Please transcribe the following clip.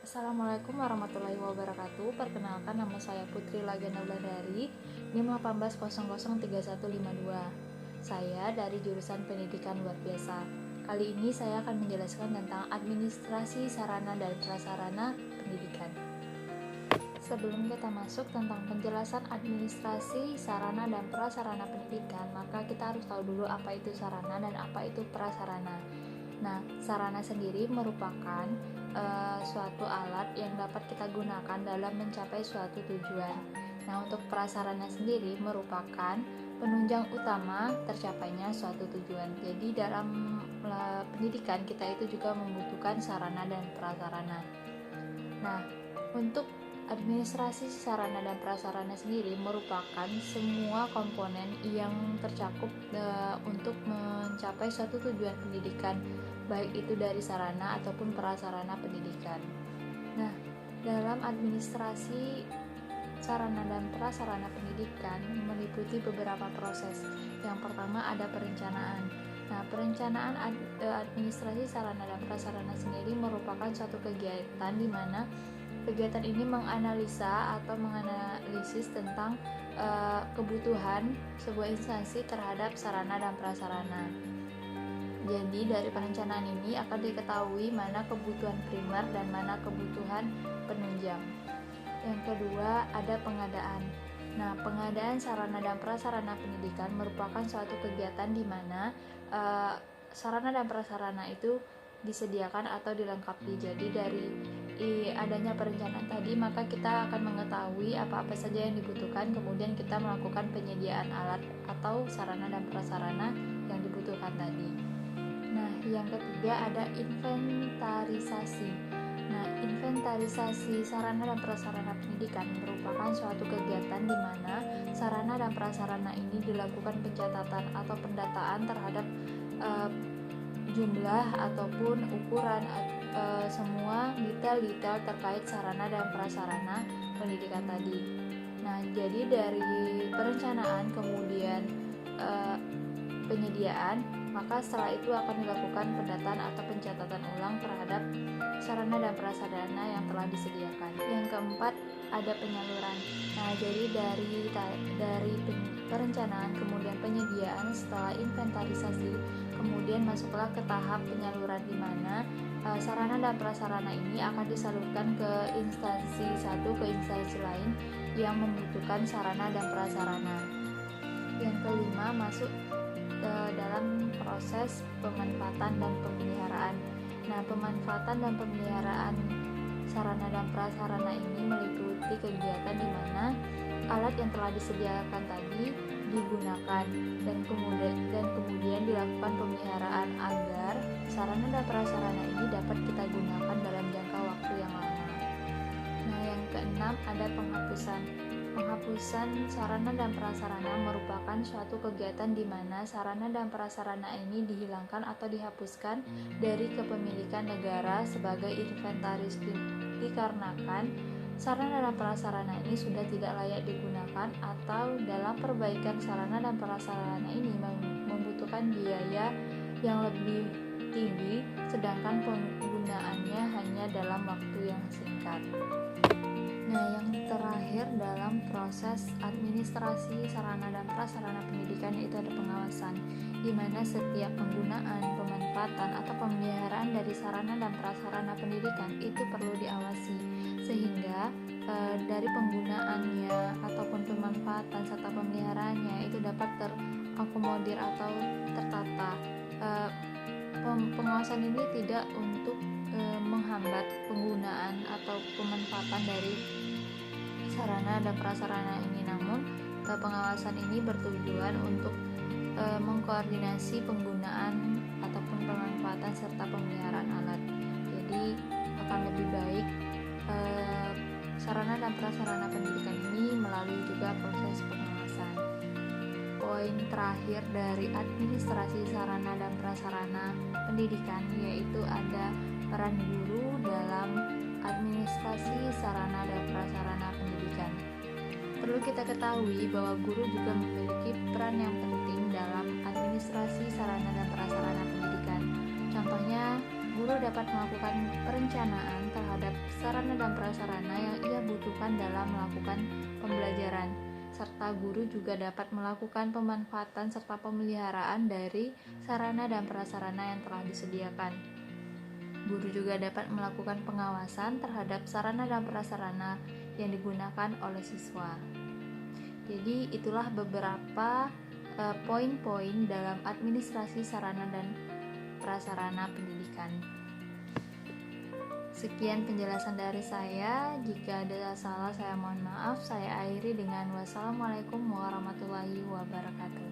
Assalamualaikum warahmatullahi wabarakatuh. Perkenalkan, nama saya Putri Lagena Wulandari, NIM 18013152. Saya dari jurusan Pendidikan Luar Biasa. Kali ini saya akan menjelaskan tentang administrasi sarana dan prasarana pendidikan. Sebelum kita masuk tentang penjelasan administrasi sarana dan prasarana pendidikan, maka kita harus tahu dulu apa itu sarana dan apa itu prasarana. Nah, sarana sendiri merupakan suatu alat yang dapat kita gunakan dalam mencapai suatu tujuan. Nah, untuk prasarana sendiri merupakan penunjang utama tercapainya suatu tujuan. Jadi dalam pendidikan kita itu juga membutuhkan sarana dan prasarana. Nah, untuk administrasi sarana dan prasarana sendiri merupakan semua komponen yang tercakup untuk mencapai suatu tujuan pendidikan, baik itu dari sarana ataupun prasarana pendidikan. Nah, dalam administrasi sarana dan prasarana pendidikan meliputi beberapa proses. Yang pertama ada perencanaan. Nah, perencanaan administrasi sarana dan prasarana sendiri merupakan suatu kegiatan di mana kegiatan ini menganalisa atau menganalisis tentang kebutuhan sebuah instansi terhadap sarana dan prasarana. Jadi dari perencanaan ini akan diketahui mana kebutuhan primer dan mana kebutuhan penunjang. Yang kedua ada pengadaan. Nah, pengadaan sarana dan prasarana pendidikan merupakan suatu kegiatan di mana sarana dan prasarana itu disediakan atau dilengkapi. Jadi dari adanya perencanaan tadi, maka kita akan mengetahui apa-apa saja yang dibutuhkan, kemudian kita melakukan penyediaan alat atau sarana dan prasarana yang dibutuhkan tadi. Nah, yang ketiga ada inventarisasi. Nah, inventarisasi sarana dan prasarana pendidikan merupakan suatu kegiatan di mana sarana dan prasarana ini dilakukan pencatatan atau pendataan terhadap jumlah ataupun ukuran semua detail-detail terkait sarana dan prasarana pendidikan tadi. Nah, jadi dari perencanaan kemudian penyediaan, maka setelah itu akan dilakukan pendataan atau pencatatan ulang terhadap sarana dan prasarana yang telah disediakan. Yang keempat ada penyaluran. Nah, jadi dari perencanaan kemudian penyediaan, setelah inventarisasi kemudian masuklah ke tahap penyaluran di mana sarana dan prasarana ini akan disalurkan ke instansi satu ke instansi lain yang membutuhkan sarana dan prasarana. Yang kelima masuk dalam proses pemanfaatan dan pemeliharaan. Nah, pemanfaatan dan pemeliharaan sarana dan prasarana ini meliputi kegiatan di mana alat yang telah disediakan tadi digunakan dan kemudian dilakukan pemeliharaan agar sarana dan prasarana ini dapat kita gunakan dalam jangka waktu yang lama. Nah, yang keenam ada penghapusan. Penghapusan sarana dan prasarana merupakan suatu kegiatan di mana sarana dan prasarana ini dihilangkan atau dihapuskan dari kepemilikan negara sebagai inventaris dikarenakan sarana dan prasarana ini sudah tidak layak digunakan atau dalam perbaikan sarana dan prasarana ini membutuhkan biaya yang lebih tinggi, sedangkan penggunaannya hanya dalam waktu yang singkat. Nah, yang terakhir dalam proses administrasi sarana dan prasarana pendidikan itu ada pengawasan, di mana setiap penggunaan, pemanfaatan atau pemeliharaan dari sarana dan prasarana pendidikan itu perlu diawasi, sehingga dari penggunaannya ataupun pemanfaatan serta pemeliharaannya itu dapat terakomodir atau tertata. Pengawasan ini tidak untuk menghambat penggunaan atau pemanfaatan dari sarana dan prasarana ini, namun pengawasan ini bertujuan untuk mengkoordinasi penggunaan ataupun pemanfaatan serta pemeliharaan alat. Jadi akan lebih baik sarana dan prasarana pendidikan ini melalui juga proses pengawasan. Poin terakhir dari administrasi sarana dan prasarana pendidikan yaitu ada peran guru dalam administrasi sarana dan prasarana pendidikan. Perlu kita ketahui bahwa guru juga memiliki peran yang penting dalam administrasi sarana dan prasarana pendidikan. dapat melakukan perencanaan terhadap sarana dan prasarana yang ia butuhkan dalam melakukan pembelajaran, serta guru juga dapat melakukan pemanfaatan serta pemeliharaan dari sarana dan prasarana yang telah disediakan. Guru juga dapat melakukan pengawasan terhadap sarana dan prasarana yang digunakan oleh siswa. Jadi itulah beberapa poin-poin dalam administrasi sarana dan prasarana pendidikan. Sekian penjelasan dari saya. Jika ada salah, saya mohon maaf. Saya akhiri dengan wassalamualaikum warahmatullahi wabarakatuh.